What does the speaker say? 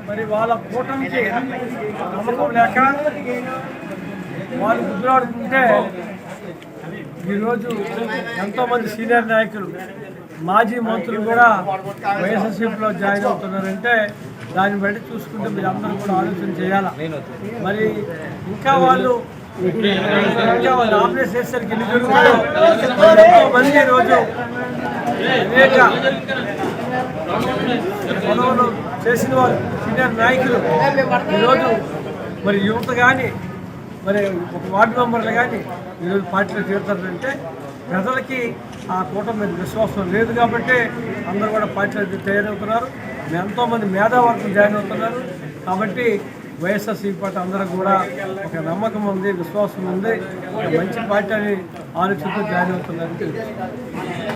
మరి వాళ్ళ కూటమికి నమ్మకం లేక వాళ్ళు గుర్తురాడుతుంటే ఈరోజు ఎంతోమంది సీనియర్ నాయకులు మాజీ మంత్రులు కూడా వైఎస్ఆర్సీపీలో జాయిన్ అవుతున్నారంటే దాన్ని బట్టి చూసుకుంటే మీరు అందరూ కూడా ఆలోచన చేయాలి. మరి ఇంకా వాళ్ళు నామినేషన్ చేసేసరికి ఎన్ని జరుగుతుందో ఎంతోమంది ఈరోజు అనేక పదవులు చేసిన వారు సీనియర్ నాయకులు ఈరోజు మరి యువత కానీ మరి ఒక వార్డు మెంబర్లు కానీ ఈరోజు పార్టీలో చేరుతారంటే ప్రజలకి ఆ కూటమి మీద విశ్వాసం లేదు కాబట్టి అందరూ కూడా పార్టీలో తయారవుతున్నారు. ఎంతోమంది మేధావర్గం జాయిన్ అవుతున్నారు. కాబట్టి వైఎస్ఆర్సీపీ పార్టీ అందరూ కూడా ఒక నమ్మకం ఉంది, విశ్వాసం ఉంది, ఒక మంచి పార్టీ అని ఆలోచనతో జాయిన్ అవుతున్నారు.